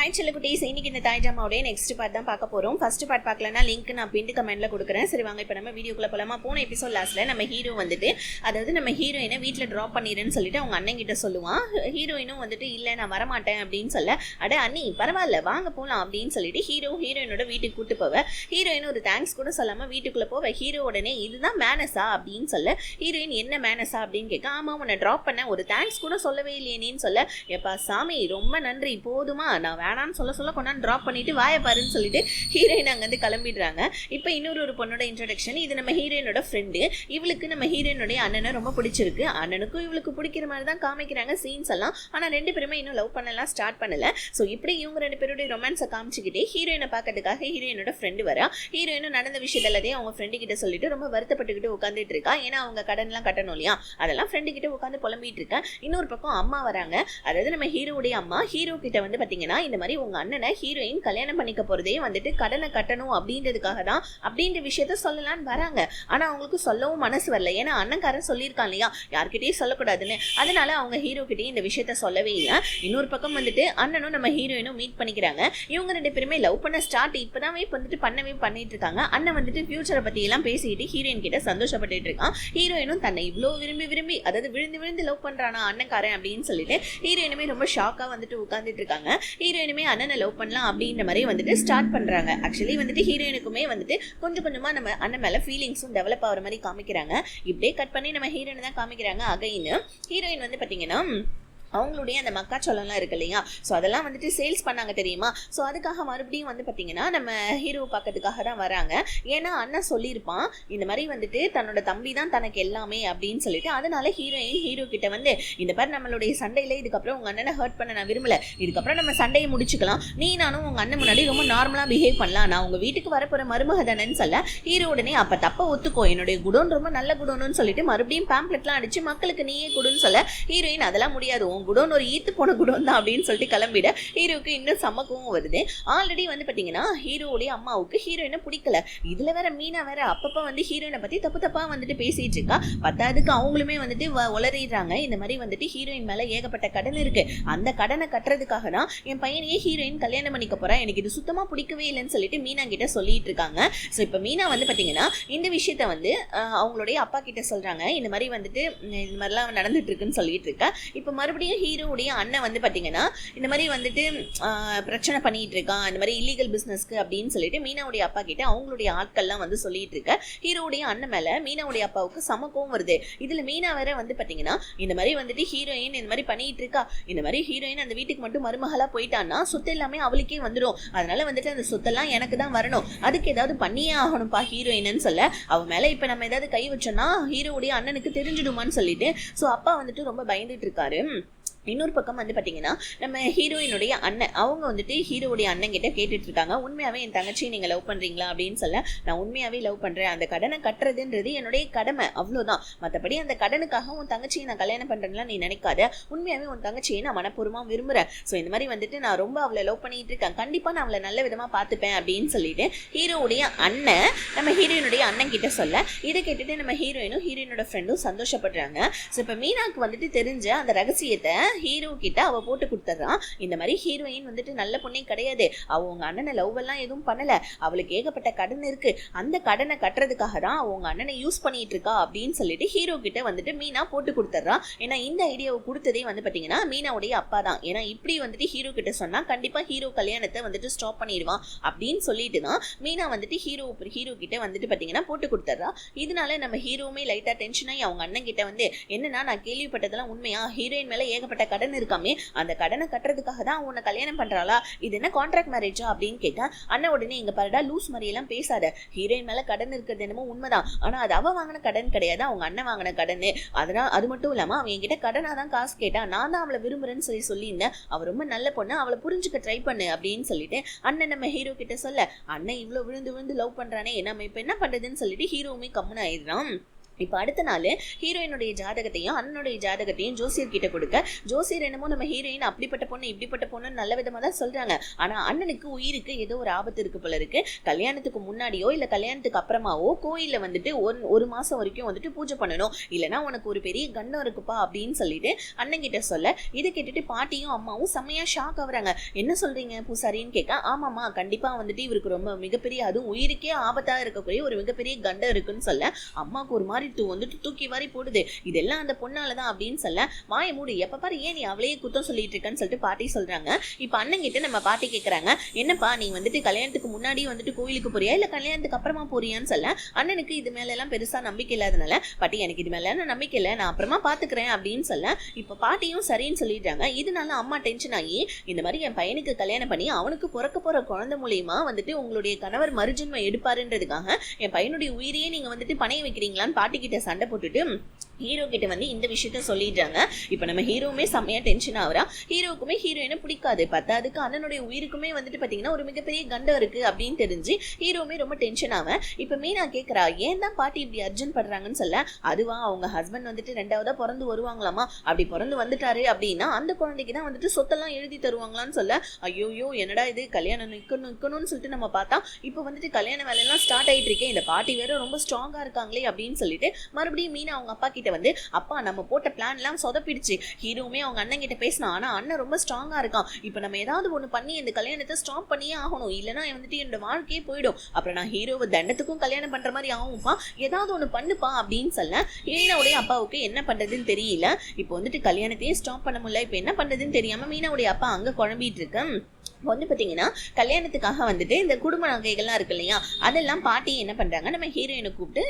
Hi செல்லக்குட்டீஸ், இன்னைக்கு இந்த தாய் ட்ராமாவோடைய நெக்ஸ்ட் பார்ட் தான் பார்க்க போகிறோம். ஃபர்ஸ்ட் பார்ட் பார்க்கலன்னா லிங்க் நான் பின் கமெண்ட்டில் கொடுக்குறேன். சரி வாங்க இப்போ நம்ம வீடியோக்குள்ளே போகலாமா. போன எபிசோட் லாஸ்ட்டில் நம்ம ஹீரோ வந்துட்டு அதாவது நம்ம ஹீரோயினை வீட்டில் ட்ராப் பண்ணிடுறேன்னு சொல்லிட்டு அவங்க அண்ணன் கிட்ட சொல்லுவான். ஹீரோயினும் வந்துட்டு இல்லை நான் வரமாட்டேன் அப்படின்னு சொல்ல, அட அண்ணி பரவாயில்ல வாங்க போகலாம் அப்படின்னு சொல்லிட்டு ஹீரோயினோட வீட்டுக்கு கூட்டு போவேன். ஹீரோயின் ஒரு தேங்க்ஸ் கூட சொல்லாமல் வீட்டுக்குள்ளே போவேன். ஹீரோ உடனே இதுதான் மேனஸா அப்படின்னு சொல்ல, ஹீரோயின் என்ன மேனஸா அப்படின்னு கேட்க, ஆமாம் உன்னை ட்ராப் பண்ண ஒரு தேங்க்ஸ் கூட சொல்லவே இல்லையேன்னு சொல்ல, எப்பா சாமி ரொம்ப நன்றி போதுமா, நான் வேணான்னு சொல்ல கொண்டாந்து ட்ராப் பண்ணிட்டு வாய பாருன்னு சொல்லிட்டு ஹீரோயின் அங்கேருந்து கிளம்பிடுறாங்க. இப்போ இன்னொரு பொண்ணோட இன்ட்ரடக்ஷன். இது நம்ம ஹீரோயினோட ஃப்ரெண்டு. இவளுக்கு நம்ம ஹீரோயினுடைய அண்ணனை ரொம்ப பிடிச்சிருக்கு. அண்ணனுக்கும் இவளுக்கு பிடிக்கிற மாதிரி தான் காமிக்கிறாங்க சீன்ஸ் எல்லாம். ஆனால் ரெண்டு பேருமே இன்னும் லவ் பண்ணலாம் ஸ்டார்ட் பண்ணல. ஸோ இப்படி இவங்க ரெண்டு பேருடைய ரொமான்ஸை காமிச்சிக்கிட்டே ஹீரோயினை பார்க்கறதுக்காக ஹீரோயினோட ஃப்ரெண்டு வரா. ஹீரோயினும் நடந்த விஷயத்த எல்லாத்தையும் அவங்க ஃப்ரெண்டு கிட்ட சொல்லிட்டு ரொம்ப வருத்தப்பட்டுக்கிட்டு உட்காந்துட்டு இருக்கா. ஏன்னா அவங்க கடன்லாம் கட்டணும் இல்லையா, அதெல்லாம் ஃப்ரெண்டு கிட்ட உட்காந்து புலம்பிட்டு இருக்கேன். இன்னொரு பக்கம் அம்மா வராங்க. அதாவது நம்ம ஹீரோடைய அம்மா ஹீரோ கிட்ட வந்து பார்த்தீங்கன்னா இந்த மாதிரி உங்க அண்ணனை ஹீரோயின் கல்யாணம் பண்ணிக்க போறதே வந்துட்டு கடனை கட்டணும் அப்படின்றதுக்காக தான் அப்படின்ற விஷயத்த சொல்லலான்னு வராங்க. ஆனா அவங்களுக்கு சொல்லவும் மனசு வரல. ஏன்னா அண்ணன்காரன் சொல்லியிருக்கான் இல்லையா யார்கிட்டயும் சொல்லக்கூடாதுன்னு. அதனால அவங்க ஹீரோ கிட்டேயும் இந்த விஷயத்த சொல்லவே இல்லை. இன்னொரு பக்கம் வந்துட்டு அண்ணனும் நம்ம ஹீரோயினும் மீட் பண்ணிக்கிறாங்க. இவங்க ரெண்டு பேருமே லவ் பண்ண ஸ்டார்ட் இப்பதான் வந்துட்டு பண்ணிட்டு இருக்காங்க. அண்ணன் வந்துட்டு ஃபியூச்சரை பத்தி எல்லாம் பேசிட்டு ஹீரோயின் கிட்ட சந்தோஷப்பட்டு இருக்கான். ஹீரோயினும் தன்னை இவ்வளோ விரும்பி அதாவது விழுந்து லவ் பண்றானா அண்ணன்காரன் அப்படின்னு சொல்லிட்டு ஹீரோயினுமே ரொம்ப ஷாக்கா வந்துட்டு உட்காந்துட்டு இருக்காங்க. ஹீரோயினுமே அண்ணனை லவ் பண்ணலாம் அப்படின்ற மாதிரி வந்துட்டு ஸ்டார்ட் பண்றாங்க. ஆக்சுவலி வந்துட்டு ஹீரோயினுக்குமே வந்துட்டு கொஞ்சம் கொஞ்சமா நம்ம அண்ணன் மேல ஃபீலிங்ஸும் டெவலப் ஆகிற மாதிரி காமிக்கிறாங்க. இப்படியே கட் பண்ணி நம்ம ஹீரோயின் தான் காமிக்கிறாங்க. அகைன்னு ஹீரோயின் வந்து பாத்தீங்கன்னா அவங்களுடைய அந்த மக்காச்சோளம்லாம் இருக்கு இல்லையா, ஸோ அதெல்லாம் வந்துட்டு சேல்ஸ் பண்ணாங்க தெரியுமா. ஸோ அதுக்காக மறுபடியும் வந்து பார்த்தீங்கன்னா நம்ம ஹீரோ பார்க்கறதுக்காக தான் வராங்க. ஏன்னா அண்ணன் சொல்லியிருப்பான் இந்த மாதிரி வந்துட்டு தன்னோட தம்பி தான் தனக்கு எல்லாமே அப்படின்னு சொல்லிட்டு. அதனால ஹீரோ கிட்ட வந்து இந்த மாதிரி நம்மளுடைய சண்டையில இதுக்கப்புறம் உங்க அண்ணனை ஹர்ட் பண்ண நான் விரும்பல, இதுக்கப்புறம் நம்ம சண்டையை முடிச்சுக்கலாம், நீ நானும் உங்க அண்ணன் முன்னாடி ரொம்ப நார்மலா பிஹேவ் பண்ணலாம், நான் உங்க வீட்டுக்கு வரப்போற மருமக தானேன்னு சொல்ல, ஹீரோ உடனே அப்ப தப்ப ஒத்துக்கோ, என்னுடைய குடோன் ரொம்ப நல்ல குடோன்னு சொல்லிட்டு மறுபடியும் பேம்ப்ளெட்லாம் அடிச்சு மக்களுக்கு நீயே குடுன்னு சொல்ல, ஹீரோயின் அதெல்லாம் முடியாது, குடோன் ஒரு ஈத்து போன குடோன் தான் அப்படின்னு சொல்லிட்டு கிளம்பிட ஹீரோக்கு இன்னும் சமக்கவும் வருது. ஆல்ரெடி வந்து பாத்தீங்கன்னா ஹீரோடைய அம்மாவுக்கு ஹீரோயினை பிடிக்கல. இதுல வேற மீனா வேற அப்பப்ப வந்து ஹீரோயினை பத்தி தப்பா வந்துட்டு பேசிட்டு இருக்கா. பத்தாவதுக்கு அவங்களுமே வந்துட்டு உளறிடுறாங்க. இந்த மாதிரி வந்துட்டு ஹீரோயின் மேல ஏகப்பட்ட கடன் இருக்கு, அந்த கடனை கட்டுறதுக்காக தான் என் பையனையே ஹீரோயின் கல்யாணம் பண்ணிக்க போறா, எனக்கு இது சுத்தமா பிடிக்கவே இல்லைன்னு சொல்லிட்டு மீனா கிட்ட சொல்லிட்டு இருக்காங்க. ஸோ இப்போ மீனா வந்து பாத்தீங்கன்னா இந்த விஷயத்த வந்து அவங்களுடைய அப்பா கிட்ட சொல்றாங்க. இந்த மாதிரி வந்துட்டு இந்த மாதிரிலாம் நடந்துட்டு இருக்குன்னு சொல்லிட்டு இருக்கா. இப்போ மறுபடியும் ஹீரோடைய அண்ணன் வந்து பாத்தீங்கன்னா இந்த மாதிரி வந்துட்டு பிரச்சனை பண்ணிட்டு இருக்கான், இந்த மாதிரி இல்லீகல் பிசினஸ்க்கு அப்படின்னு சொல்லிட்டு மீனாவுடைய அப்பா கிட்ட அவங்களுடைய ஆட்கள்லாம் வந்து சொல்லிட்டு இருக்க. ஹீரோடைய அண்ணன் மேல மீனாவுடைய அப்பாவுக்கு சமக்கவும் வருது. இதுல மீனா வேற வந்து பாத்தீங்கன்னா இந்த மாதிரி வந்துட்டு ஹீரோயின் இந்த மாதிரி பண்ணிட்டு இருக்கா, இந்த மாதிரி ஹீரோயின் அந்த வீட்டுக்கு மட்டும் மருமகளா போயிட்டான்னா சொத்து எல்லாமே அவளுக்கே வந்துடும், அதனால வந்துட்டு அந்த சொத்தெல்லாம் எனக்கு தான் வரணும், அதுக்கு ஏதாவது பண்ணியே ஆகணும்ப்பா ஹீரோயின்னு சொல்ல, அவ மேல இப்ப நம்ம ஏதாவது கை வச்சோம்னா ஹீரோடைய அண்ணனுக்கு தெரிஞ்சிடுமான்னு சொல்லிட்டு ஸோ அப்பா வந்துட்டு ரொம்ப பயந்துட்டு இருக்காரு. இன்னொரு பக்கம் வந்து பார்த்தீங்கன்னா நம்ம ஹீரோயினுடைய அண்ணன் அவங்க வந்துட்டு ஹீரோடைய அண்ணன் கிட்ட கேட்டுட்டு இருக்காங்க, உண்மையாவே என் தங்கச்சியை நீங்க லவ் பண்றீங்களா அப்படின்னு சொல்ல, நான் உண்மையாவே லவ் பண்றேன், அந்த கடனை கட்டுறதுன்றது என்னுடைய கடமை அவ்வளவுதான், மற்றபடி அந்த கடனுக்காக உன் தங்கச்சியை நான் கல்யாணம் பண்றேன்னா நீ நினைக்காத, உண்மையாவே உன் தங்கச்சியை நான் மனப்பூர்வமா விரும்புறேன், ஸோ இந்த மாதிரி வந்துட்டு நான் ரொம்ப அவளை லவ் பண்ணிட்டு இருக்கேன், கண்டிப்பா நான் அவளை நல்ல விதமா பார்த்துப்பேன் அப்படின்னு சொல்லிட்டு ஹீரோடைய அண்ணன் நம்ம ஹீரோயினுடைய அண்ணன் கிட்ட சொல்ல, இதை கேட்டுட்டு நம்ம ஹீரோயினும் ஹீரோயினோட ஃப்ரெண்டும் சந்தோஷப்படுறாங்க. ஸோ இப்போ மீனாக்கு வந்துட்டு தெரிஞ்ச அந்த ரகசியத்தை ஹீரோ கிட்ட அவ போட்டு கொடுத்துறான். இந்த மாதிரி ஹீரோயின் வந்துட்டு நல்ல பொண்ணே கிடையாது, அவங்க அண்ணனை லவ் எல்லாம் எதுவும் பண்ணல, அவளுக்கு ஏகப்பட்ட கடன் இருக்கு, அந்த கடனை கட்டுறதுக்காக தான் அவங்க அண்ணனை யூஸ் பண்ணிட்டு இருக்கா அப்படின்னு சொல்லிட்டு ஹீரோ கிட்ட வந்துட்டு மீனா போட்டு கொடுத்துறான். ஏன்னா இந்த ஐடியாவை கொடுத்ததே வந்து பாத்தீங்கன்னா மீனாவுடைய அப்பா தான். ஏன்னா இப்படி வந்துட்டு ஹீரோ கிட்ட சொன்னா கண்டிப்பா ஹீரோ கல்யாணத்தை வந்துட்டு ஸ்டாப் பண்ணிடுவான் அப்படின்னு சொல்லிட்டு தான் மீனா வந்துட்டு ஹீரோ கிட்ட வந்துட்டு பாத்தீங்கன்னா போட்டு கொடுத்துறா. இதனால நம்ம ஹீரோவுமே லைட்டா டென்ஷன் ஆகி அவங்க அண்ணன் கிட்ட வந்து என்னன்னா நான் கேள்விப்பட்டதெல்லாம் உண்மையா, ஹீரோயின் மேல ஏகப்பட்ட கடன் இருக்காமே, அந்த கடனை கட்டுறதுக்காக தான் உன்னை கல்யாணம் பண்றாளா, இது என்ன கான்ட்ராக்ட் மேரேஜா அப்படின்னு கேட்டா, அண்ணன் உடனே இங்க பாருடா லூஸ் மாதிரி எல்லாம் பேசாத, ஹீரோயின் மேல கடன் இருக்கிறது என்னமோ உண்மைதான், ஆனா அது அவ வாங்கின கடன் கிடையாது, அவங்க அண்ணன் வாங்கின கடன், அதனால அது மட்டும் இல்லாம அவன் என்கிட்ட கடனா தான் காசு கேட்டா, நான் தான் அவளை விரும்புறேன்னு சொல்லியிருந்தேன், அவ ரொம்ப நல்ல பொண்ணு, அவளை புரிஞ்சுக்க ட்ரை பண்ணு அப்படின்னு சொல்லிட்டு அண்ணன் நம்ம ஹீரோ கிட்ட சொல்ல, அண்ணன் இவ்வளவு விழுந்து லவ் பண்றானே நம்ம இப்ப என்ன பண்றதுன்னு சொல்லிட்டு ஹீரோவுமே கம்முன்னு ஆயிடுறான். இப்போ அடுத்த நாள் ஹீரோயினுடைய ஜாதகத்தையும் அண்ணனுடைய ஜாதகத்தையும் ஜோசியர் கிட்ட கொடுக்க, ஜோசியர் என்னமோ நம்ம ஹீரோயின் அப்படிப்பட்ட பொண்ணு இப்படிப்பட்ட பொண்ணு நல்ல விதமா தான் சொல்றாங்க. ஆனா அண்ணனுக்கு உயிருக்கு ஏதோ ஒரு ஆபத்து இருக்கு போல இருக்கு. கல்யாணத்துக்கு முன்னாடியோ இல்ல கல்யாணத்துக்கு அப்புறமாவோ கோயில்ல வந்துட்டு ஒரு மாசம் வரைக்கும் வந்துட்டு பூஜை பண்ணணும், இல்லைன்னா உனக்கு ஒரு பெரிய கண்டம் இருக்குப்பா அப்படின்னு சொல்லிட்டு அண்ணன் கிட்ட சொல்ல, இதை கேட்டுட்டு பாட்டியும் அம்மாவும் செம்மையா ஷாக் ஆகுறாங்க. என்ன சொல்றீங்க பூசாரின்னு கேட்க, ஆமாமா கண்டிப்பா வந்துட்டு இவருக்கு ரொம்ப மிகப்பெரிய, அதுவும் உயிருக்கே ஆபத்தா இருக்கக்கூடிய ஒரு மிகப்பெரிய கண்டம் இருக்குன்னு சொல்ல, அம்மாவுக்கு ஒரு மாதிரி வந்துட்டு தூக்கி வாரி போடுது. இதெல்லாம் அந்த பொண்ணாலதான் அப்படின்னு சொல்ல, வாய மூடு, எப்ப பாரு ஏன் நீ அவளையே குத்தம் சொல்லிட்டு இருக்கன்னு சொல்லிட்டு பாட்டி சொல்றாங்க. இப்ப அண்ணன் கிட்ட நம்ம பாட்டி கேக்குறாங்க, என்னப்பா நீ வந்துட்டு கல்யாணத்துக்கு முன்னாடி வந்துட்டு கோயிலுக்கு போறியா இல்ல கல்யாணத்துக்கு அப்புறமா போறியான்னு சொல்ல, அண்ணனுக்கு இது மேல எல்லாம் பெருசா நம்பிக்கை இல்லாதனால, பாட்டி எனக்கு இது மேல நம்பிக்கை இல்லை, நான் அப்புறமா பாத்துக்கிறேன் அப்படின்னு சொல்ல, இப்ப பாட்டியும் சரின்னு சொல்லிடுறாங்க. இதனால அம்மா டென்ஷன் ஆகி, இந்த மாதிரி என் பையனுக்கு கல்யாணம் பண்ணி அவனுக்கு பிறக்க போற குழந்தை மூலியமா வந்துட்டு உங்களுடைய கணவர் மறுஜென்மம் எடுப்பாருன்றதுக்காக என் பையனுடைய உயிரையே நீங்க வந்துட்டு பணைய வைக்கிறீங்களான்னு பாட்டி கிட்ட சண்டை போட்டுட்டு ஹீரோ கிட்ட வந்து இந்த விஷயத்த சொல்லிடுறாங்க. இப்ப நம்ம ஹீரோவுமே செம்மையா டென்ஷன் ஆகுறா. ஹீரோக்குமே ஹீரோயினை பிடிக்காது, பத்தாதுக்கு அண்ணனுடைய உயிருக்குமே வந்துட்டு பாத்தீங்கன்னா ஒரு மிகப்பெரிய கண்டம் இருக்கு அப்படின்னு தெரிஞ்சு ஹீரோவுமே ரொம்ப டென்ஷன் ஆவேன். இப்ப மீனா கேட்கறா, ஏன் தான் பாட்டி இப்படி அர்ஜென்ட் பண்றாங்கன்னு சொல்ல, அதுவா அவங்க ஹஸ்பண்ட் வந்துட்டு 2வதா பிறந்து வருவாங்களாமா, அப்படி பிறந்து வந்துட்டாரு அப்படின்னா அந்த குழந்தைக்கு தான் வந்துட்டு சொத்தெல்லாம் எழுதி தருவாங்களான்னு சொல்ல, ஐயோயோ என்னடா இது, கல்யாணம் நிக்கணும்னு சொல்லிட்டு நம்ம பார்த்தா இப்ப வந்துட்டு கல்யாண வேலையெல்லாம் ஸ்டார்ட் ஆயிட்டு இருக்கேன், இந்த பாட்டி வேற ரொம்ப ஸ்ட்ராங்கா இருக்காங்களே அப்படின்னு சொல்லிட்டு மறுபடியும் மீனா அவங்க அப்பா கிட்ட வந்து, அப்பா நம்ம போட்ட பிளான் எல்லாம் சொதப்பிடுச்சு, ஹீரோவுமே அவங்க அண்ணன் கிட்ட பேசினா, ஆனா அண்ணன் ரொம்ப ஸ்ட்ராங்கா இருக்கான், இப்ப நம்ம ஏதாவது ஒண்ணு பண்ணி இந்த கல்யாணத்தை ஸ்டாப் பண்ணியே ஆகணும், இல்லைன்னா வந்துட்டு என்னோட வாழ்க்கையே போயிடும், அப்புறம் நான் ஹீரோவை தண்டத்துக்கும் கல்யாணம் பண்ற மாதிரி ஆகும்பா, ஏதாவது ஒண்ணு பண்ணுப்பா அப்படின்னு சொல்ல, மீனாவுடைய அப்பாவுக்கு என்ன பண்றதுன்னு தெரியல. இப்போ வந்துட்டு கல்யாணத்தையே ஸ்டாப் பண்ண முடியல, இப்ப என்ன பண்றதுன்னு தெரியாம மீனாவுடைய அப்பா அங்க குழம்பிட்டு இருக்கு. வந்து பார்த்தீங்கன்னா கல்யாணத்துக்காக வந்துட்டு இந்த குடும்ப நகைகள்லாம் இருக்கு இல்லையா, அதெல்லாம் பாட்டி என்ன பண்ணுறாங்க, நம்ம ஹீரோயினை கூப்பிட்டு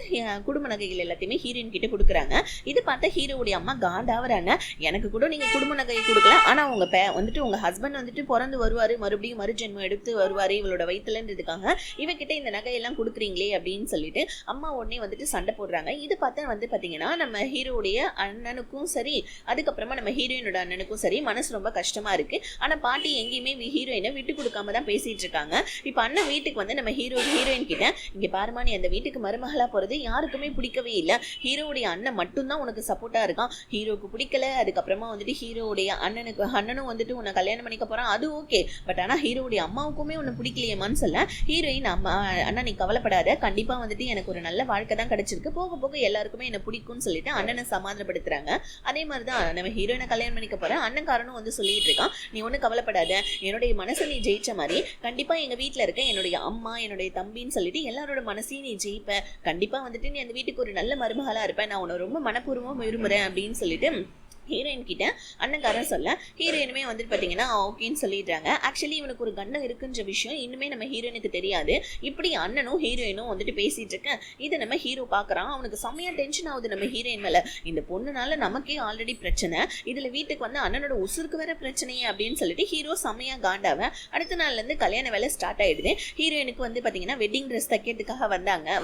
குடும்ப நகைகள் எல்லாத்தையுமே ஹீரோயின் கிட்ட கொடுக்குறாங்க. இது பார்த்தா ஹீரோவுடைய அம்மா காண்டாவறாங்க, எனக்கு கூட நீங்கள் குடும்ப நகையை கொடுக்கல, ஆனால் உங்கள் வந்துட்டு உங்கள் ஹஸ்பண்ட் வந்துட்டு பிறந்து வருவார், மறுபடியும் மறுஜென்மம் எடுத்து வருவார் இவளோட வயிற்றுலன்றதுக்காக இவகிட்ட இந்த நகையெல்லாம் கொடுக்குறீங்களே அப்படின்னு சொல்லிட்டு அம்மா உடனே வந்துட்டு சண்டை போடுறாங்க. இது பார்த்தா வந்து பார்த்தீங்கன்னா நம்ம ஹீரோடைய அண்ணனுக்கும் சரி, அதுக்கப்புறமா நம்ம ஹீரோயினோட அண்ணனுக்கும் சரி மனசு ரொம்ப கஷ்டமா இருக்கு. ஆனால் பாட்டி எங்கேயுமே ஹீரோயினை விட்டு கொடுக்காம தான் பேசிட்டு இருக்காங்க. இப்போ அண்ணன் வீட்டுக்கு வந்து நம்ம ஹீரோயின் கிட்ட, இங்க பாருமா நீ அந்த வீட்டுக்கு மருமகளா போறது யாருக்குமே பிடிக்கவே இல்லை, ஹீரோவுடைய அண்ணன் மட்டும்தான் உனக்கு சப்போர்ட்டா இருக்கான், ஹீரோக்கு பிடிக்கல, அதுக்கப்புறமா வந்துட்டு ஹீரோவுடைய அண்ணனும் வந்துட்டு உன்னை கல்யாணம் பண்ணிக்க போறான், அது ஓகே, பட் ஆனா ஹீரோவுடைய அம்மாவுக்குமே உன்னை பிடிக்கலையேமான்னு சொல்ல, ஹீரோயின் அம்மா அண்ணா நீ கவலைப்படாத, கண்டிப்பா வந்துட்டு எனக்கு ஒரு நல்ல வாழ்க்கை தான் கிடைச்சிருக்கு, போக போக எல்லாருக்குமே என்ன பிடிக்கும்னு சொல்லிட்டு அண்ணனை சமாதானப்படுத்துறாங்க. அதே மாதிரிதான் நம்ம ஹீரோயினை கல்யாணம் பண்ணிக்க போறேன் அண்ணன்காரனும் வந்து சொல்லிட்டு இருக்கான், நீ ஒன்னும் கவலைப்படாத, என்னுடைய மனசை நீ ஜெயிச்ச மாதிரி கண்டிப்பா எங்க வீட்டுல இருக்க என்னுடைய அம்மா என்னுடைய தம்பின்னு சொல்லிட்டு எல்லாரோட மனசையும் நீ ஜெயிப்ப, கண்டிப்பா வந்துட்டு நீ அந்த வீட்டுக்கு ஒரு நல்ல மருமகளா இருப்ப, நான் உன்னை ரொம்ப மனப்பூர்வமா விரும்புறேன் அப்படின்னு சொல்லிட்டு ஹீரோயின் கிட்ட அண்ணன்காரன் சொல்ல, ஹீரோயினுமே வந்துட்டு பார்த்தீங்கன்னா ஓகேன்னு சொல்லிடுறாங்க. ஆக்சுவலி இவனுக்கு ஒரு கண்டம் இருக்குன்ற விஷயம் இன்னுமே நம்ம ஹீரோயினுக்கு தெரியாது. இப்படி அண்ணனும் ஹீரோயினும் வந்துட்டு பேசிட்டு இருக்கேன், இதை நம்ம ஹீரோ பார்க்குறான். அவனுக்கு செம்மையா டென்ஷன் ஆகுது நம்ம ஹீரோயின் மேல, இந்த பொண்ணுனால நமக்கே ஆல்ரெடி பிரச்சனை, இதுல வீட்டுக்கு வந்து அண்ணனோட உசுருக்கு வேற பிரச்சனையே அப்படின்னு சொல்லிட்டு ஹீரோ செம்மையா காண்டாவ. அடுத்த நாள்ல இருந்து கல்யாண வேலை ஸ்டார்ட் ஆயிடுது. ஹீரோயினுக்கு வந்து பார்த்தீங்கன்னா வெட்டிங் ட்ரெஸ் தைக்கிறதுக்காக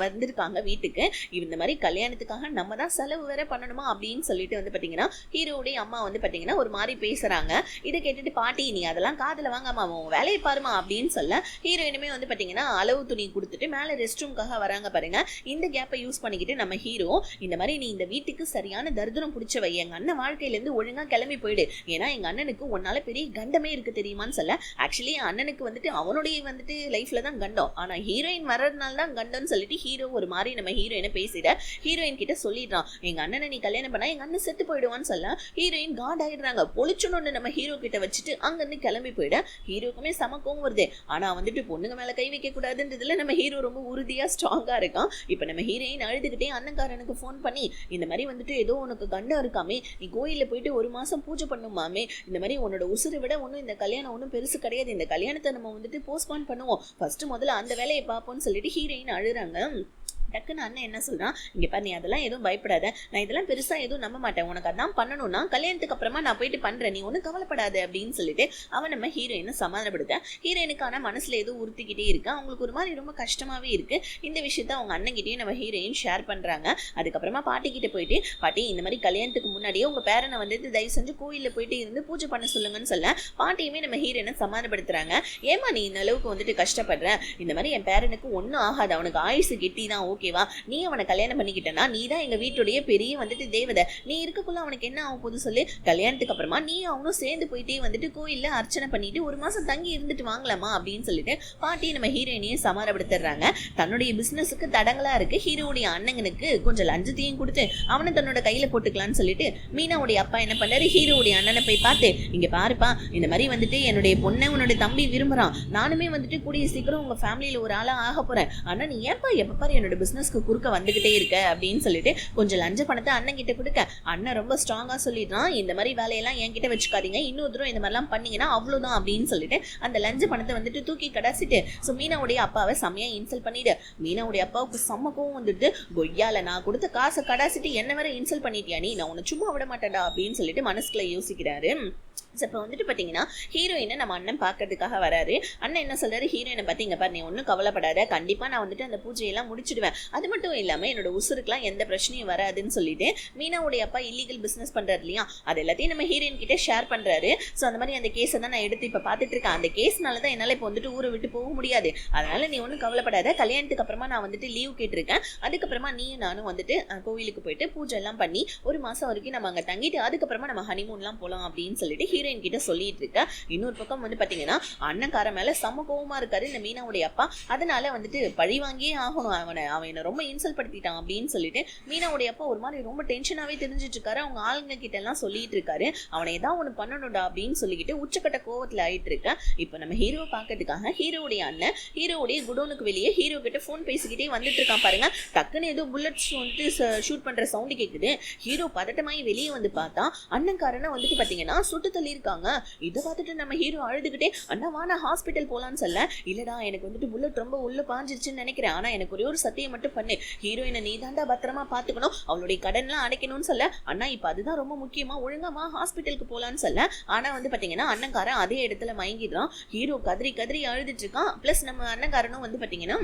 வந்திருக்காங்க வீட்டுக்கு. இந்த மாதிரி கல்யாணத்துக்காக நம்ம தான் செலவு வேற பண்ணணுமா அப்படின்னு சொல்லிட்டு வந்து பார்த்தீங்கன்னா ஹீரோடைய அம்மா வந்து பாத்தீங்கன்னா ஒரு மாதிரி பேசுறாங்க. இதை கேட்டுட்டு பாட்டி நீ அதெல்லாம் காதுல வாங்காம அவன் வேலையை பாருமா அப்படின்னு சொல்ல, ஹீரோயினுமே வந்து பாத்தீங்கன்னா அளவு துணி கொடுத்துட்டு மேல ரெஸ்ட் ரூம்காக வராங்க பாருங்க. இந்த கேப்பை யூஸ் பண்ணிக்கிட்டு நம்ம ஹீரோ இந்த மாதிரி நீ இந்த வீட்டுக்கு சரியான தரித்திரம் பிடிச்சவை, எங்க அண்ணன் வாழ்க்கையில இருந்து ஒழுங்கா கிளம்பி போயிடு, ஏன்னா எங்க அண்ணனுக்கு உன்னால பெரிய கண்டமே இருக்கு தெரியுமான்னு சொல்ல, ஆக்சுவலி அண்ணனுக்கு வந்துட்டு அவனுடைய வந்துட்டு லைஃப்ல தான் கண்டம், ஆனா ஹீரோயின் வர்றதுனால தான் கண்டம்னு சொல்லிட்டு ஹீரோ ஒரு மாதிரி நம்ம ஹீரோயினை பேசிட ஹீரோயின் கிட்ட சொல்லிடுறான், எங்க அண்ணனை நீ கல்யாணம் பண்ணா எங்க அண்ணன் செத்து போயிடுவான்னு சொல்ல, ஹீரோயின் காட் ஆயிடுறாங்க. பொழிச்சுன்னு நம்ம ஹீரோ கிட்ட வச்சுட்டு அங்க இருந்து கிளம்பி போயிட ஹீரோக்குமே சமக்கவும் வருது. ஆனா வந்துட்டு பொண்ணுங்க மேல கை வைக்க கூடாதுன்றதுல நம்ம ஹீரோ ரொம்ப உறுதியா ஸ்ட்ராங்கா இருக்கான். இப்ப நம்ம ஹீரோயின் அழுதுகிட்டே அண்ணன்காரனுக்கு போன் பண்ணி, இந்த மாதிரி வந்துட்டு ஏதோ உனக்கு கண்டம் இருக்காமே, நீ கோயில போயிட்டு 1 மாசம் பூஜை பண்ணுமாமே, இந்த மாதிரி உன்னோட உசுரை விட ஒன்னும் இந்த கல்யாணம் ஒன்றும் பெருசு கிடையாது, இந்த கல்யாணத்தை நம்ம வந்துட்டு போஸ்ட்பான் பண்ணுவோம், ஃபர்ஸ்ட் முதல்ல அந்த வேலையை பார்ப்போம்னு சொல்லிட்டு ஹீரோயின் அழுறாங்க. டக்குன்னு அண்ணன் என்ன சொல்றான், இங்க பாரு நீ அதெல்லாம் எதுவும் பயப்படாத, நான் இதெல்லாம் பெருசா எதுவும் நம்ப மாட்டேன், உனக்கு அதான் பண்ணணும்னா கல்யாணத்துக்கு அப்புறமா நான் போயிட்டு பண்றேன், நீ ஒன்னும் கவலைப்படாது அப்படின்னு சொல்லிட்டு அவன் நம்ம ஹீரோயினை சமாதானப்படுத்த, ஹீரோயினுக்கான மனசுல ஏதோ உறுத்திக்கிட்டே இருக்கு. அவங்களுக்கு ஒரு மாதிரி ரொம்ப கஷ்டமாவே இருக்கு. இந்த விஷயத்த அவங்க அண்ணன்கிட்டயும் நம்ம ஹீரோயின் ஷேர் பண்றாங்க. அதுக்கப்புறமா பாட்டி கிட்ட போயிட்டு, பாட்டி இந்த மாதிரி கல்யாணத்துக்கு முன்னாடியே உங்க பேரனை வந்துட்டு தயவு செஞ்சு கோயில்ல போயிட்டு இருந்து பூஜை பண்ண சொல்லுங்கன்னு சொல்ல, பாட்டியுமே நம்ம ஹீரோயினை சமாதானப்படுத்துறாங்க. ஏமா நீ இந்த அளவுக்கு வந்துட்டு கஷ்டப்படுற, இந்த மாதிரி என் பேரனுக்கு ஒன்னும் ஆகாது, அவனுக்கு ஆயுசு கெட்டி தான், ஓகே ஓகேவா? நீ அவனை கல்யாணம் பண்ணிக்கிட்டனா நீ தான் எங்க வீட்டுடைய பெரிய வந்துட்டு தேவதை. நீ இருக்கக்குள்ள அவனுக்கு என்ன ஆகும் போது சொல்லு. கல்யாணத்துக்கு அப்புறமா நீ அவனும் சேர்ந்து போயிட்டே வந்துட்டு கோயில்ல அர்ச்சனை பண்ணிட்டு ஒரு மாசம் தங்கி இருந்துட்டு வாங்கலாமா அப்படின்னு சொல்லிட்டு பாட்டி நம்ம ஹீரோயினையும் சமாதானப்படுத்துறாங்க. தன்னுடைய பிசினஸுக்கு தடங்களா இருக்கு, ஹீரோவுடைய அண்ணனுக்கு கொஞ்சம் லஞ்சத்தையும் கொடுத்து அவனை தன்னோட கையில போட்டுக்கலாம்னு சொல்லிட்டு மீனாவுடைய அப்பா என்ன பண்ணாரு, ஹீரோவுடைய அண்ணனை போய் பார்த்து, இங்க பாருப்பா, இந்த மாதிரி வந்துட்டு என்னுடைய பொண்ணை உன்னோட தம்பி விரும்புறான், நானுமே வந்துட்டு கூடிய சீக்கிரம் உங்க ஃபேமிலியில ஒரு ஆளா ஆக போறேன், ஆனா நீ ஏன்பா எப்ப பாரு என்னோட பிசினஸ்க்கு குறுக்க வந்துகிட்டே இருக்க அப்படின்னு சொல்லிட்டு கொஞ்சம் லஞ்ச பணத்தை அண்ணன் கிட்ட கொடுக்க, அண்ணன் ரொம்ப ஸ்ட்ராங்கா சொல்லிடுறான், இந்த மாதிரி வேலையெல்லாம் என்கிட்ட வச்சுக்காதீங்க, இன்னொரு தூரம் இந்த மாதிரிலாம் பண்ணீங்கன்னா அவ்வளவுதான் அப்படின்னு சொல்லிட்டு அந்த லஞ்ச பணத்தை வந்துட்டு தூக்கி கடாசிட்டு மீனாவுடைய அப்பாவை செம்மையா இன்சல்ட் பண்ணிட்டு, மீனாவுடைய அப்பாவுக்கு செம்ம கோவம் வந்துட்டு, கொய்யால நான் கொடுத்த காசை கடாசிட்டு என்ன வரை இன்சல்ட் பண்ணிட்டியா நீ, நான் உன்னை சும்மா விட மாட்டேன்டா அப்படின்னு சொல்லிட்டு மனசுக்குள்ள யோசிக்கிறாரு. இப்போ வந்துட்டு பார்த்தீங்கன்னா ஹீரோயினை நம்ம அண்ணன் பார்க்கறதுக்காக வராரு. அண்ணன் என்ன சொல்றாரு, ஹீரோயினை பார்த்து, இங்க பாரு நீ ஒன்றும் கவலைப்படாத, கண்டிப்பா நான் வந்துட்டு அந்த பூஜையெல்லாம் முடிச்சிடுவேன், அது மட்டும் இல்லாமல் என்னோட உசுருக்குலாம் எந்த பிரச்சனையும் வராதுன்னு சொல்லிட்டு மீனாவுடைய அப்பா இல்லீகல் பிஸ்னஸ் பண்றாரு இல்லையா, அது எல்லாத்தையும் நம்ம ஹீரோயின் கிட்ட ஷேர் பண்றாரு. ஸோ அந்த மாதிரி அந்த கேஸை தான் நான் எடுத்து இப்போ பார்த்துட்டு இருக்கேன். அந்த கேஸ்னால தான் என்னால் இப்போ வந்துட்டு ஊரை விட்டு போக முடியாது, அதனால நீ ஒன்றும் கவலைப்படாத, கல்யாணத்துக்கு அப்புறமா நான் வந்துட்டு லீவ் கேட்டிருக்கேன், அதுக்கப்புறமா நீயும் நானும் வந்துட்டு கோவிலுக்கு போயிட்டு பூஜை எல்லாம் பண்ணி ஒரு மாசம் வரைக்கும் நம்ம அங்கே தங்கிட்டு அதுக்கப்புறமா நம்ம ஹனிமூன்லாம் போகலாம் அப்படின்னு சொல்லிட்டு ஹீரோயின் கிட்ட சொல்லிட்டு இருக்க. இன்னொரு பக்கம் வந்து பாத்தீங்கன்னா அண்ணன்கார மேல செம்ம கோவமா இருக்காரு இந்த மீனாவுடைய அப்பா. அதனால வந்துட்டு பழி வாங்கியே ஆகணும், அவனை ரொம்ப இன்சல்ட் படுத்திட்டான் அப்படின்னு சொல்லிட்டு மீனாவுடைய அப்பா ஒரு மாதிரி ரொம்ப டென்ஷனாவே தெரிஞ்சிட்டு இருக்காரு. அவங்க ஆளுங்க கிட்ட எல்லாம் சொல்லிட்டு இருக்காரு, அவனை ஏதாவது ஒண்ணு பண்ணணும்டா அப்படின்னு சொல்லிட்டு உச்சக்கட்ட கோவத்துல ஆயிட்டு இருக்க. இப்ப நம்ம ஹீரோவை பாக்கிறதுக்காக ஹீரோவுடைய அண்ணன் ஹீரோவுடைய குடோனுக்கு வெளியே ஹீரோ கிட்ட போன் பேசிக்கிட்டே வந்துட்டு இருக்கான் பாருங்க. டக்குன்னு ஏதோ புல்லட்ஸ் வந்துட்டு ஷூட் பண்ற சவுண்ட் கேக்குது. ஹீரோ பதட்டமாயி வெளியே வந்து பார்த்தா அண்ணன்காரனை வந்துட்டு பாத்தீங்கன்னா சுட்டு தள்ளி இருக்காங்க. இதை பார்த்துட்டு நம்ம ஹீரோ அழுதுகிட்டே, அண்ணா வா நான் ஹாஸ்பிட்டல் போலான்னு சொல்ல, இல்லடா எனக்கு வந்துட்டு புல்லட் ரொம்ப உள்ள பாஞ்சிருச்சுன்னு நினைக்கிறேன், ஆனா எனக்கு ஒரே ஒரு சத்தியம் மட்டும் பண்ணு, ஹீரோயினை நீ தாண்டா பத்திரமா பாத்துக்கணும், அவளுடைய கடன்லாம் அடைக்கணும்னு சொல்ல, அண்ணா இப்ப அதுதான் ரொம்ப முக்கியமா, ஒழுங்காமா ஹாஸ்பிட்டலுக்கு போலான்னு சொல்ல, ஆனா வந்து பாத்தீங்கன்னா அண்ணன்காரன் அதே இடத்துல மயங்கிடுறான். ஹீரோ கதறி கதறி அழுதுட்டு இருக்கான். பிளஸ் நம்ம அண்ணன்காரனும் வந்து பாத்தீங்கன்னா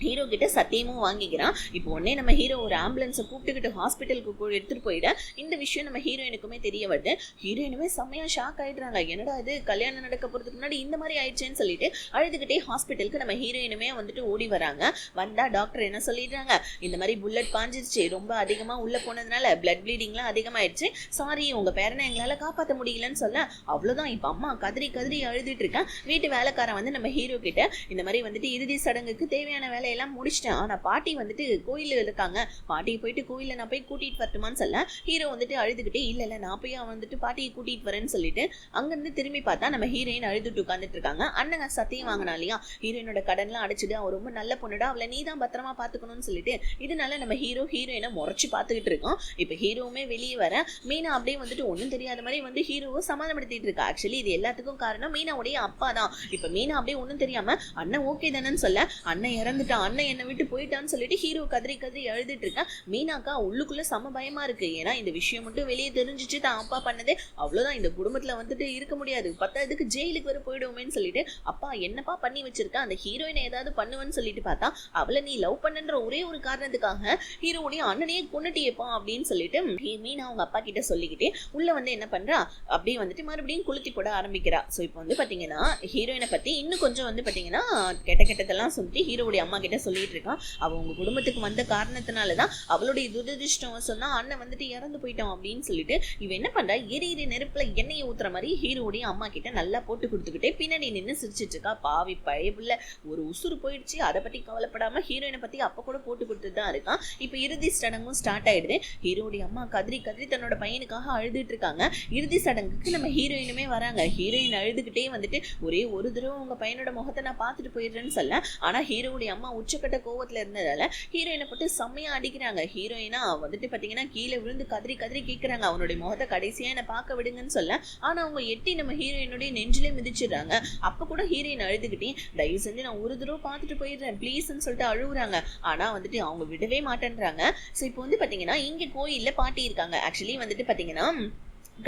ஹீரோ கிட்ட சத்தியமும் வாங்கிக்கிறான். இப்போ உடனே நம்ம ஹீரோ ஒரு ஆம்புலன்ஸை கூப்பிட்டுக்கிட்டு ஹாஸ்பிட்டலுக்கு எடுத்துட்டு போயிட இந்த விஷயம் நம்ம ஹீரோயினுக்குமே தெரிய வருது. ஹீரோயினுமே செம்மையா ஷாக் ஆயிடுறாங்க, என்னடா இது கல்யாணம் நடக்க போறதுக்கு முன்னாடி இந்த மாதிரி ஆயிடுச்சேன்னு சொல்லிட்டு அழுதுகிட்டே ஹாஸ்பிட்டலுக்கு நம்ம ஹீரோயினுமே வந்துட்டு ஓடி வராங்க. வந்தா டாக்டர் என்ன சொல்லிடுறாங்க, இந்த மாதிரி புல்லட் பாஞ்சிருச்சு, ரொம்ப அதிகமா உள்ள போனதுனால பிளட் ப்ளீடிங்லாம் அதிகமாயிடுச்சு, சாரி உங்க பேரனை எங்களால காப்பாற்ற முடியலன்னு சொல்ல, அவ்வளவுதான் இப்ப அம்மா கதறி கதறி அழுதுட்டு இருக்கேன். வீட்டு வேலைக்காரன் வந்து நம்ம ஹீரோ கிட்ட இந்த மாதிரி வந்துட்டு இறுதி சடங்குக்கு தேவையான வேலை எல்லாம் முடிச்சிட்டேன், ஆனா பாட்டி வந்துட்டு கோயில இருக்காங்க, பாட்டியை போயிட்டு கோயில நான் போய் கூட்டிட்டு வரட்டுமான்னு சொல்ல, ஹீரோ வந்துட்டு அழுதுகிட்டே இல்ல நான் போய் வந்துட்டு பாட்டியை கூட்டிட்டு வரேன்னு சொல்லிட்டு அங்கிருந்து திரும்பி பார்த்தா நம்ம ஹீரோயின் அழுதுட்டு உட்காந்துட்டு இருக்காங்க. அண்ணங்க சத்தியம் வாங்கினா இல்லையா, ஹீரோயினோட கடன்லாம் அடிச்சுட்டு அவ ரொம்ப நல்ல பொண்ணுடா, அவளை நீ தான் பத்திரமா பாத்துக்கணும்னு சொல்லிட்டு இதனால நம்ம ஹீரோயினை முறைச்சு பாத்துக்கிட்டு இருக்கோம். இப்ப ஹீரோவுமே வெளியே வர மீனா அப்படியே வந்துட்டு ஒன்னும் தெரியாத மாதிரி வந்து ஹீரோவை சமாதானப்படுத்திட்டு இருக்கா. ஆக்சுவலி இது எல்லாத்துக்கும் காரணம் மீனாவுடைய அப்பா தான். இப்ப மீனா அப்படியே ஒன்னும் தெரியாம அண்ணன் ஓகே தானேன்னு சொல்ல, அண்ணன் இறந்துட்டான், அண்ணன் என்னை விட்டு போயிட்டான்னு சொல்லிட்டு ஹீரோ கதறி கதறி அழுதுட்டு இருக்கேன். மீனாக்கா உள்ளுக்குள்ள செம பயமா இருக்கு, ஏன்னா இந்த விஷயம் மட்டும் வெளியே தெரிஞ்சிச்சு தான் அப்பா பண்ணதே, அவ்வளவுதான் இந்த குடும்பத்துல வந்துட்டு இருக்க முடியாது, பத்தாவதுக்கு ஜெயிலுக்கு வர போயிடுவோமேன்னு சொல்லிட்டு அப்பா என்னப்பா பண்ணி வச்சிருக்க, அந்த ஹீரோயினை ஏதாவது பண்ணுவேன்னு சொல்லிட்டு பார்த்தா அவளை நீ லவ் பண்ணன்ற ஒரே ஒரு காரணத்துக்காக ஹீரோடைய அண்ணனையே கொன்னுட்டியப்பா அப்படின்னு சொல்லிட்டு மீனா அவங்க அப்பா கிட்ட சொல்லிக்கிட்டே உள்ள வந்து என்ன பண்றா, அப்படியே வந்துட்டு மறுபடியும் குளுத்தி போட ஆரம்பிக்கிறா. ஸோ இப்போ வந்து பாத்தீங்கன்னா ஹீரோயினை பத்தி இன்னும் கொஞ்சம் வந்து பாத்தீங்கன்னா கெட்டதெல்லாம் சொல்லிட்டு ஹீரோடைய அம்மா கிட்ட சொல்லிட்டு இருக்கான். அவ உங்க குடும்பத்துக்கு வந்த காரணத்தினாலதான் அவளுடைய துரதிருஷ்டம் சொன்னா அண்ணன் வந்துட்டு இறந்து போயிட்டான் அப்படின்னு சொல்லிட்டு இவ என்ன பண்றா, எரி நெருப்புல எண்ணெயை ஊத்துற மாதிரி ஹீரோடைய அம்மா கிட்ட நல்லா போட்டு கொடுத்துக்கிட்டே பின்னாடி நின்று சிரிச்சிட்டு இருக்கா. பாவி பயப்புள்ள, ஒரு உசுறு போயிடுச்சு, அதை பத்தி கவலைப்படாம ஹீரோயினை பத்தி அப்ப கூட போட்டு கொடுத்துட்டு தான் இருக்கான். இப்ப இறுதி சடங்கும் ஸ்டார்ட் ஆயிடுது. ஹீரோடைய அம்மா கதறி கதறி தன்னோட பையனுக்காக அழுதுட்டு இருக்காங்க. இறுதி சடங்குக்கு நம்ம ஹீரோயினுமே வராங்க. ஹீரோயின் அழுதுகிட்டே வந்துட்டு ஒரே ஒரு தடவை உங்க பையனோட முகத்தை நான் பார்த்துட்டு போயிடுறேன்னு சொல்ல, ஆனா ஹீரோடைய அம்மா உச்சக்கட்ட கோவத்துல இருந்ததால ஹீரோயினை போட்டு செம்மையா அடிக்கிறாங்க. ஹீரோயினா வந்துட்டு பாத்தீங்கன்னா கீழே விழுந்து கதறி கதறி கேட்கறாங்க, அவனுடைய முகத்தை கடைசியா என்ன பார்க்க விடுங்கன்னு சொல்ல, ஆனா அவங்க எட்டி நம்ம ஹீரோயினுடைய நெஞ்சிலே மிதிச்சிடுறாங்க. அப்ப கூட ஹீரோயின் அழுதுகிட்டே தயவு செஞ்சு நான் ஒரு தடவை பார்த்துட்டு போயிடுறேன் ப்ளீஸ்ன்னு சொல்லிட்டு அழுகுறாங்க. ஆனா வந்துட்டு அவங்க விடவே மாட்டேன்றாங்க. ஸோ இப்போ வந்து பாத்தீங்கன்னா இங்க கோயில்ல பாட்டி இருக்காங்க. ஆக்சுவலி வந்துட்டு பாத்தீங்கன்னா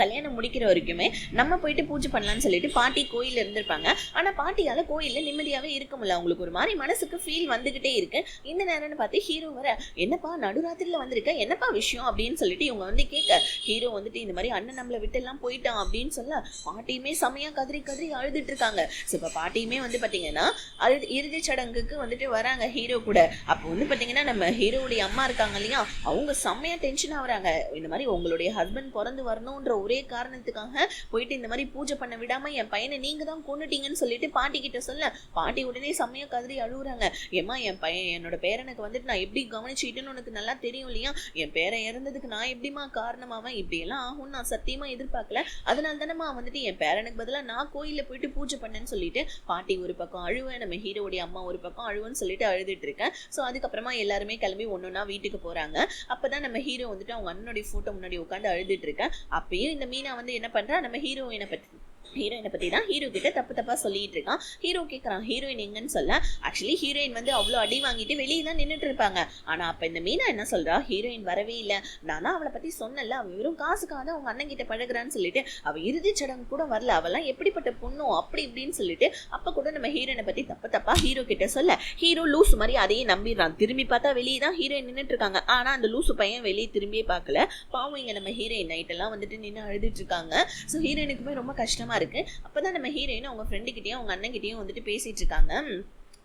கல்யாணம் முடிக்கிற வரைக்குமே நம்ம போயிட்டு பூஜை பண்ணலான்னு சொல்லிட்டு பாட்டி கோயிலில் இருந்திருப்பாங்க. ஆனால் பாட்டியால் கோயிலில் நிம்மதியாகவே இருக்க முடியல. அவங்களுக்கு ஒரு மாதிரி மனசுக்கு ஃபீல் வந்துகிட்டே இருக்கு. இந்த நேரம்னு பார்த்து ஹீரோ வர, என்னப்பா நடுராத்திரியில் வந்திருக்க, என்னப்பா விஷயம் அப்படின்னு சொல்லிட்டு இவங்க வந்து கேட்க, ஹீரோ வந்துட்டு இந்த மாதிரி அண்ணன் நம்மளை விட்டுலாம் போயிட்டான் அப்படின்னு சொல்ல பாட்டியுமே செமையா கதறி கதறி அழுதுட்டு இருக்காங்க. ஸோ இப்போ பாட்டியுமே வந்து பார்த்தீங்கன்னா இறுதி சடங்குக்கு வந்துட்டு வராங்க ஹீரோ கூட. அப்போ வந்து பார்த்தீங்கன்னா நம்ம ஹீரோவுடைய அம்மா இருக்காங்க இல்லையா, அவங்க செம்மையா டென்ஷன் ஆகுறாங்க. இந்த மாதிரி உங்களுடைய ஹஸ்பண்ட் பிறந்து வரணுன்ற ஒரே காரணத்துக்காக போயிட்டு இந்த மாதிரி பூஜை பண்ண விடாம என் பையனை நீங்க தான் கொன்னுட்டீங்கன்னு சொல்லிட்டு பாட்டி கிட்ட சொல்ல பாட்டி உடனே செம்மையா கதறி அழுகுறாங்க. ஏமா என் பையன் என்னோட பேரனுக்கு வந்துட்டு நான் எப்படி கவனிச்சுக்கிட்டேன்னு உனக்கு நல்லா தெரியும் இல்லையா, என் பேரன் இறந்ததுக்கு நான் எப்படிமா காரணமாவேன், இப்படி எல்லாம் ஆகும்னு நான் சத்தியமா எதிர்பார்க்கல, அதனால தானேமா வந்துட்டு என் பேரனுக்கு பதிலாக நான் கோயிலில் போயிட்டு பூஜை பண்ணேன்னு சொல்லிட்டு பாட்டி ஒரு பக்கம் அழுவேன், நம்ம ஹீரோடைய அம்மா ஒரு பக்கம் அழுவுன்னு சொல்லிட்டு அழுதுட்டு இருக்கேன். ஸோ அதுக்கப்புறமா எல்லாருமே கிளம்பி ஒன்னொன்னா வீட்டுக்கு போறாங்க. அப்பதான் நம்ம ஹீரோ வந்துட்டு அவங்க அண்ணனுடைய போட்டோ முன்னாடி உட்காந்து அழுதுட்டு இருக்கேன். அப்பயும் இந்த மீனா வந்து என்ன பண்றா, நம்ம ஹீரோயினை பத்தி தான் ஹீரோ கிட்ட தப்பா சொல்லிட்டு இருக்கான். ஹீரோ கேட்கறான் ஹீரோயின் எங்கன்னு சொல்ல, ஆக்சுவலி ஹீரோயின் வந்து அவ்வளோ அடி வாங்கிட்டு வெளியே தான் நின்றுட்டு இருப்பாங்க. ஆனா அப்ப இந்த மீனா என்ன சொல்றா, ஹீரோயின் வரவே இல்லை, நானா அவளை பத்தி சொன்னல, அவ வெறும் காசுக்காக அவங்க அண்ணன் கிட்ட பழகுறான்னு சொல்லிட்டு அவ இறுதி சடங்கு கூட வரல, அவெல்லாம் எப்படிப்பட்ட பொண்ணும் அப்படி இப்படின்னு சொல்லிட்டு அப்ப கூட நம்ம ஹீரோயினை பத்தி தப்பா ஹீரோ கிட்ட சொல்ல ஹீரோ லூசு மாதிரி அதையே நம்பிடுறான். திரும்பி பார்த்தா வெளியே தான் ஹீரோயின் நின்றுட்டு இருக்காங்க. ஆனா அந்த லூசு பையன் வெளியே திரும்பியே பார்க்கல. பாவம் இங்க நம்ம ஹீரோயின் நைட் எல்லாம் வந்துட்டு நின்று அழுதுட்டு இருக்காங்க. ஸோ ஹீரோயினுக்குமே ரொம்ப கஷ்டமா இருக்கு. அப்பதான் நம்ம ஹீரோயின் அவங்க ஃப்ரெண்டு கிட்டயும் அவங்க அண்ணன் கிட்டயும் வந்துட்டு பேசிட்டு இருக்காங்க.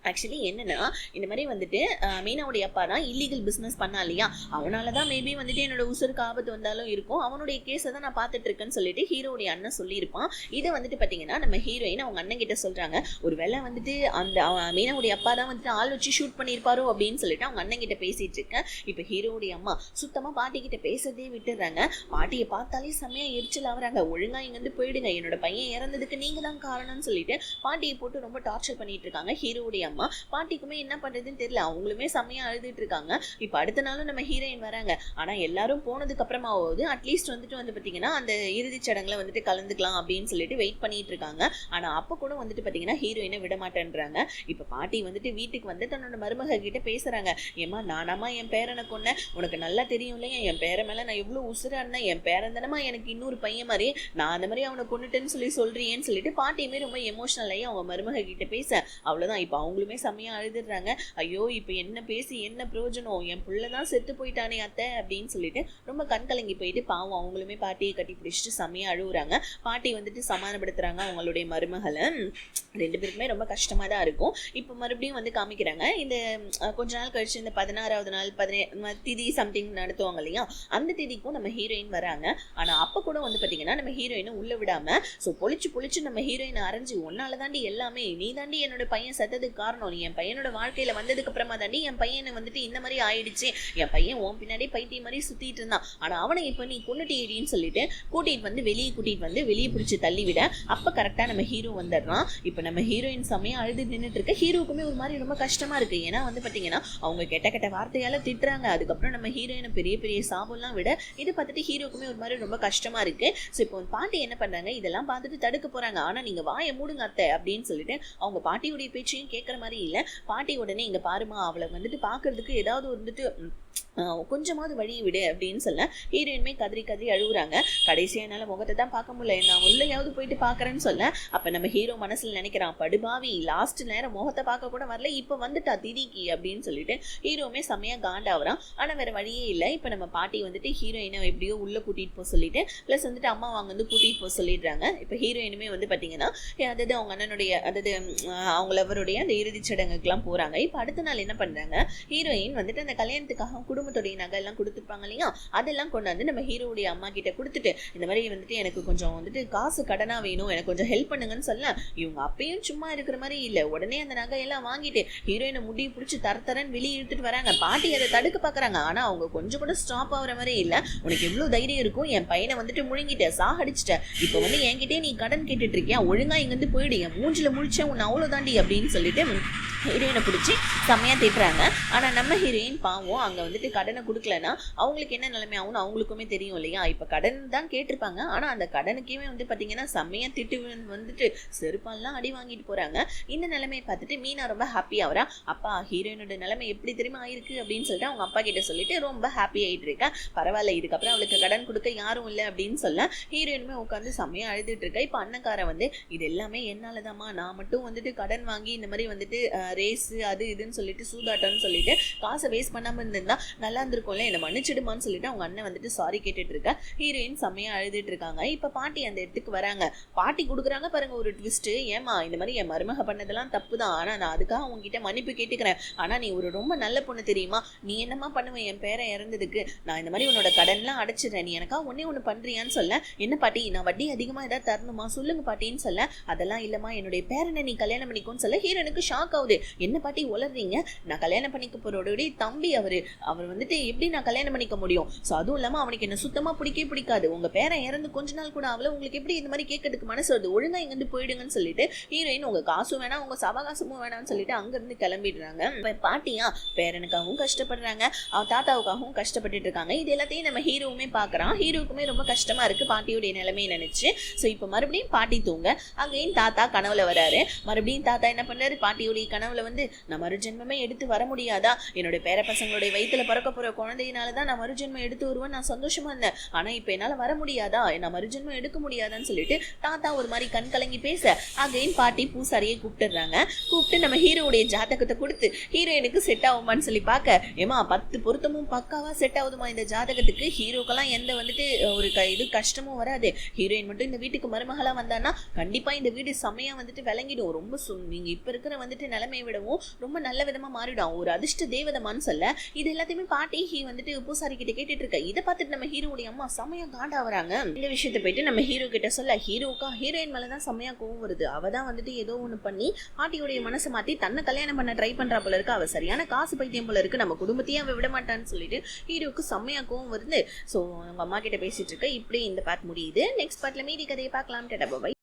ஆக்சுவலி என்னன்னா இந்த மாதிரி வந்துட்டு மீனாவுடைய அப்பா தான் இல்லீகல் பிஸ்னஸ் பண்ணா இல்லையா, அவனால தான் மேபி வந்துட்டு என்னோட உசுருக்கு ஆபத்து வந்தாலும் இருக்கும், அவனுடைய கேஸை தான் நான் பார்த்துட்டு இருக்கேன்னு சொல்லிட்டு ஹீரோடைய அண்ணன் சொல்லியிருப்பான். இதை வந்துட்டு பார்த்தீங்கன்னா நம்ம ஹீரோயின் அவங்க அண்ணன் கிட்ட சொல்றாங்க, ஒரு வேளை வந்துட்டு அந்த மீனாவுடைய அப்பா தான் வந்துட்டு ஆள் வச்சு ஷூட் பண்ணியிருப்பாரோ அப்படின்னு சொல்லிட்டு அவங்க அண்ணன் கிட்ட பேசிட்டு இருக்கேன். இப்போ ஹீரோடைய அம்மா சுத்தமாக பாட்டி கிட்ட பேசதே விட்டுடுறாங்க. பாட்டியை பார்த்தாலே செம்மையா எரிச்சல் ஆகுறாங்க. ஒழுங்கா இங்கேருந்து போயிடுங்க, என்னோட பையன் இறந்ததுக்கு நீங்க தான் காரணம்னு சொல்லிட்டு பாட்டியை போட்டு ரொம்ப டார்ச்சர் பண்ணிட்டு இருக்காங்க ஹீரோடைய அம்மா. பாட்டிக்குமே என்ன பண்றதுன்னு தெரியல, அவங்களுமே செம்மையா அழுதுட்டு இருக்காங்க. இப்ப அடுத்த நாளும் நம்ம ஹீரோயின் வராங்க. ஆனா எல்லாரும் போனதுக்கு அப்புறமாவது அட்லீஸ்ட் வந்துட்டு வந்து பாத்தீங்கன்னா அந்த இறுதி சடங்குல வந்துட்டு கலந்துக்கலாம் அப்படின்னு சொல்லிட்டு வெயிட் பண்ணிட்டு இருக்காங்க. ஆனா அப்ப கூட வந்துட்டு பாத்தீங்கன்னா ஹீரோயினை விட மாட்டேன்றாங்க. இப்ப பாட்டி வந்துட்டு வீட்டுக்கு வந்து தன்னோட மருமக கிட்ட பேசுறாங்க, ஏமா நானாமா என் பேரனை கொன்னேன், உனக்கு நல்லா தெரியும் இல்லையா என் பேரன் மேல நான் எவ்வளவு உசுரா இருந்தேன், என் பேரன் தானமா எனக்கு இன்னொரு பையன் மாதிரி, நான் அந்த மாதிரி அவனை கொண்டுட்டேன்னு சொல்றியேன்னு சொல்லிட்டு பாட்டியுமே ரொம்ப எமோஷனல் ஆகி அவங்க மருமக கிட்ட பேச அவ்வளவுதான். இப்ப அவங்களுமே செம்மையா அழுதுடுறாங்க. ஐயோ இப்ப என்ன பேசி என்ன பிரயோஜனம், என் புள்ளதான் செத்து போயிட்டானே அத்தை அப்படின்னு சொல்லிட்டு ரொம்ப கண்கலங்கி போயிட்டு பாவம் அவங்களுமே பாட்டியை கட்டி பிடிச்சிட்டு செம்மையா அழுகுறாங்க. பாட்டி வந்துட்டு சமாதானப்படுத்துறாங்க அவங்களுடைய மருமகளை. ரெண்டு பேருக்குமே ரொம்ப கஷ்டமா தான் இருக்கும். இப்ப மறுபடியும் வந்து காமிக்கிறாங்க, இந்த கொஞ்ச நாள் கழிச்சு இந்த 16வது நாள் திதி சம்திங் நடத்துவாங்க இல்லையா, அந்த திதிக்கும் நம்ம ஹீரோயின் வராங்க. ஆனா அப்ப கூட வந்து பாத்தீங்கன்னா நம்ம ஹீரோயினை உள்ள விடாம பொழிச்சு நம்ம ஹீரோயினை அரைஞ்சு, உன்னால தாண்டி எல்லாமே, நீ தாண்டி என்னோட பையன் செத்ததுக்கு காரணம், நீ என் பையனோட வாழ்க்கையில வந்ததுக்கு அப்புறமா தாண்டி என் பையனை வந்துட்டு இந்த மாதிரி ஆயிடுச்சு, என் பையன் உன் பின்னாடி பைத்திய மாதிரி சுத்திட்டு இருந்தான், ஆனா அவனை இப்ப நீ கொன்னுட்டேடின்னு சொல்லிட்டு கூட்டிட்டு வந்து வெளியே பிடிச்சி தள்ளி விட அப்ப கரெக்டா நம்ம ஹீரோ வந்துடுறான். இப்ப நம்ம ஹீரோயின் செம்மையா அழுது நின்றுட்டு இருக்க. ஹீரோக்குமே ஒரு மாதிரி ரொம்ப கஷ்டமா இருக்கு. ஏன்னா வந்து பாத்தீங்கன்னா அவங்க கெட்ட வார்த்தையால திட்டுறாங்க. அதுக்கப்புறம் நம்ம ஹீரோயினை பெரிய சாபம்லாம் விட இதை பார்த்துட்டு ஹீரோக்குமே ஒரு மாதிரி ரொம்ப கஷ்டமா இருக்கு. ஸோ இப்போ பாட்டி என்ன பண்றாங்க, இதெல்லாம் பார்த்துட்டு தடுக்க போறாங்க. ஆனா நீங்க வாயை மூடுங்க அத்தை அப்படின்னு சொல்லிட்டு அவங்க பாட்டியுடைய பேச்சையும் கேட்கற மாதிரி இல்ல. பாட்டி உடனே இங்க பாருமா, அவளை வந்துட்டு பாக்குறதுக்கு ஏதாவது வந்துட்டு கொஞ்சமாவது வழி விடு அப்படின்னு சொல்ல ஹீரோயினுமே கதறி அழுகுறாங்க. கடைசியா என்னால முகத்தை தான் பார்க்க முடியல, நான் உள்ளயாவது போயிட்டு பாக்குறேன்னு சொல்ல அப்ப நம்ம ஹீரோ மனசுல நினைக்கிறான், படுபாவி லாஸ்ட் நேரம் முகத்தை பார்க்க கூட வரல, இப்ப வந்துட்டா திதிக்கு அப்படின்னு சொல்லிட்டு ஹீரோமே செம்மையா காண்டாவறான். ஆனா வேற வழியே இல்லை. இப்ப நம்ம பாட்டி வந்துட்டு ஹீரோயினை எப்படியோ உள்ள கூட்டிட்டு போக சொல்லிட்டு பிளஸ் வந்துட்டு அம்மா அவங்க வந்து கூட்டிட்டு போக சொல்லிடுறாங்க. இப்ப ஹீரோயினுமே வந்து பாத்தீங்கன்னா அதாவது அவங்க அண்ணனுடைய அதாவது அவங்க லவருடைய அந்த இறுதி சடங்குக்கெல்லாம் போறாங்க. இப்ப அடுத்த நாள் என்ன பண்றாங்க, ஹீரோயின் வந்துட்டு அந்த கல்யாணத்துக்காக குடும்பத்துடைய நகை எல்லாம் கொடுத்துருப்பாங்க இல்லையா, அதெல்லாம் கொண்டு வந்து நம்ம ஹீரோடைய அம்மா கிட்ட கொடுத்துட்டு இந்த மாதிரி வந்துட்டு எனக்கு கொஞ்சம் வந்துட்டு காசு கடனா வேணும், எனக்கு கொஞ்சம் ஹெல்ப் பண்ணுங்கன்னு சொல்ல இவங்க அப்பயும் சும்மா இருக்கிற மாதிரி இல்ல, உடனே அந்த நகையெல்லாம் வாங்கிட்டு ஹீரோயினை முடியை பிடிச்சி தரன்னு வெளியே இழுத்துட்டு வராங்க. பாட்டி அதை தடுக்க பாக்குறாங்க. ஆனா அவங்க கொஞ்சம் கூட ஸ்டாப் ஆகுற மாதிரி இல்ல. உனக்கு எவ்வளவு தைரியம் இருக்கும், என் பையனை வந்துட்டு முழுங்கிட்ட சாகடிச்சிட்ட, இப்ப வந்து என்கிட்டே நீ கடன் கேட்டுட்டு இருக்கியா, ஒழுங்கா இங்க இருந்து போயிடு, என் மூஞ்சில முடிச்ச உன்னை அவ்வளவு தாண்டி அப்படின்னு சொல்லிட்டு ஹீரோயினை பிடிச்சி செம்மையா திட்டுறாங்க. ஆனா நம்ம ஹீரோயின் பாவம் அங்க வந்துட்டு கடனை கொடுக்கலன்னா அவங்களுக்கு என்ன நிலைமை ஆகும்னு அவங்களுக்குமே தெரியும் இல்லையா. இப்ப கடன் தான் கேட்டிருப்பாங்க, ஆனா அந்த கடனுக்குமே வந்து பாத்தீங்கன்னா செம்மையா திட்டு வந்துட்டு செருப்பாலாம் அடி வாங்கிட்டு போறாங்க. இந்த நிலைமையை பார்த்துட்டு மீனா ரொம்ப ஹாப்பி ஆகுறா. அப்பா ஹீரோயினோட நிலைமை எப்படி தெரியுமா ஆயிருக்கு அப்படின்னு சொல்லிட்டு அவங்க அப்பா கிட்ட சொல்லிட்டு ரொம்ப ஹாப்பி ஆயிட்டு இருக்கா. பரவாயில்ல, இதுக்கப்புறம் அவளுக்கு கடன் கொடுக்க யாரும் இல்லை அப்படின்னு சொல்ல ஹீரோயினுமே உட்காந்து செம்மையா அழுதுட்டு இருக்கா. இப்ப அண்ணக்கார வந்து இது எல்லாமே என்னாலதாம்மா, நான் மட்டும் வந்துட்டு கடன் வாங்கி இந்த மாதிரி வந்துட்டு ரேஸ் அது இதுன்னு சொல்லிட்டு சூதாட்டம்னு சொல்லிட்டு காசை வேஸ்ட் பண்ணாம இருந்திருந்தா நல்லா இருந்திருக்கும்ல, என்ன மன்னிச்சிடுமான்னு சொல்லிட்டு அவங்க அண்ணன் வந்துட்டு சாரி கேட்டுட்டு இருக்கா. ஹீரோயின் செம்மையா அழுதுட்டு இருக்காங்க. இப்ப பாட்டி அந்த இடத்துக்கு வராங்க. பாட்டி கொடுக்குறாங்க பாருங்க ஒரு ட்விஸ்ட். ஏமா இந்த மாதிரி என் மருமக பண்ணதெல்லாம் தப்பு தான், ஆனா நான் அதுக்காக உங்ககிட்ட மன்னிப்பு கேட்டுக்கிறேன். ஆனா நீ ஒரு ரொம்ப நல்ல பொண்ணு தெரியுமா, நீ என்னமா பண்ணுவேன் என் பேரை இறந்ததுக்கு, நான் இந்த மாதிரி உன்னோட கடன்லாம் அடைச்சிடுறேன், நீ எனக்கா ஒண்ணு பண்றியான்னு சொல்ல, என்ன பாட்டி நான் வட்டி அதிகமா ஏதாவது தரணுமா சொல்லுங்க பாட்டின்னு சொல்ல, அதெல்லாம் இல்லம்மா என்னுடைய பேரனை நீ கல்யாணம் பண்ணிக்கோன்னு சொல்ல ஹீரோனுக்கு ஷாக் ஆகுது. என்ன பாட்டி உளறீங்க, நான் கல்யாணம் பண்ணிக்க போறோடைய தம்பி அவர் வந்துட்டு எப்படி நான் கல்யாணம் பண்ணிக்க முடியும், ஸோ அதுவும் இல்லாம அவனுக்கு என்ன சுத்தமா பிடிக்காது, உங்க பேரன் இறந்து கொஞ்ச நாள் கூட அவளை உங்களுக்கு எப்படி இந்த மாதிரி கேட்கறதுக்கு மனசு வருது, ஒழுங்கா இங்க இருந்து போயிடுங்கன்னு சொல்லிட்டு ஹீரோயின் உங்க காசும் வேணாம் உங்க சவகாசமும் வேணாம்னு சொல்லிட்டு அங்க இருந்து கிளம்பிடுறாங்க. பாட்டியா பேரனுக்காகவும் கஷ்டப்படுறாங்க, அவன் தாத்தாவுக்காகவும் கஷ்டப்பட்டுட்டு இருக்காங்க. இது எல்லாத்தையும் நம்ம ஹீரோவுமே பாக்குறான். ஹீரோவுக்குமே ரொம்ப கஷ்டமா இருக்கு பாட்டியுடைய நிலைமையை நினைச்சு. ஸோ இப்போ மறுபடியும் பாட்டி தூங்க அங்கேயும் தாத்தா கனவுல வராரு. மறுபடியும் தாத்தா என்ன பண்றாரு, பாட்டியுடைய கனவுல வந்து நான் மறுஜென்மமே எடுத்து வர முடியாதா, என்னுடைய பேர பசங்களுடைய வயிற்றுல பிறக்க போற குழந்தையினாலதான் நான் மறுஜென்மம் எடுத்து வருவேன், நான் சந்தோஷமா இருந்தேன், ஆனா இப்ப என்னால வர முடியாதா, நான் மறுஜென்மம் எடுக்க முடியாதான்னு சொல்லிட்டு தாத்தா ஒரு மாதிரி கண் கலங்கி பேச அகைன் பாட்டி பூசாரியை கூப்பிட்டுறாங்க. கூப்பிட்டு நம்ம ஹீரோடைய ஜாதகத்தை கொடுத்து ஹீரோயினுக்கு செட் ஆகுமான்னு சொல்லி பார்க்க, ஏமா 10 பொருத்தமும் பக்காவா செட் ஆகுதுமா இந்த ஜாதகத்துக்கு, ஹீரோக்கெல்லாம் எந்த வந்துட்டு ஒரு இது கஷ்டமும் வராது, ஹீரோயின் மட்டும் இந்த வீட்டுக்கு மருமகளா வந்தான்னா கண்டிப்பா இந்த வீடு செமையா வந்துட்டு விளங்கிடும், ரொம்ப நீங்க இப்ப இருக்கிற வந்துட்டு நிலைமையை விடவும் ரொம்ப நல்ல விதமா மாறிடும், ஒரு அதிர்ஷ்ட தேவதமான்னு சொல்ல இது எல்லாத்தையுமே பாட்டி வந்துட்டு பூசாரி கிட்ட கேட்டுட்டு இருக்க. இதை பார்த்துட்டு நம்ம ஹீரோடைய அம்மா செமையா காண்டா வராங்க. இந்த விஷயத்தை போயிட்டு நம்ம ஹீரோ கிட்ட சொல்ல ஹீரோயின் மேலதான் செமையா கோவம் வருது. அவதான் வந்துட்டு ஏதோ ஒண்ணு பண்ணி பாட்டியோடைய மனசை மாத்தி தன்னை கல்யாணம் பண்ண ட்ரை பண்றா போல இருக்கு, அவ சரியான காசு பைத்தியம் போல இருக்கு, நம்ம குடும்பத்தையும் அவ விட மாட்டான்னு சொல்லிட்டு ஹீரோக்கு செம்மையா கோவம் வருது. சோ அவங்க அம்மா கிட்ட பேசிட்டு இருக்க. இப்படி இந்த பார்ட் முடியுது. நெக்ஸ்ட் பார்ட்ல மீதி கதையை பார்க்கலாம். Tata bye.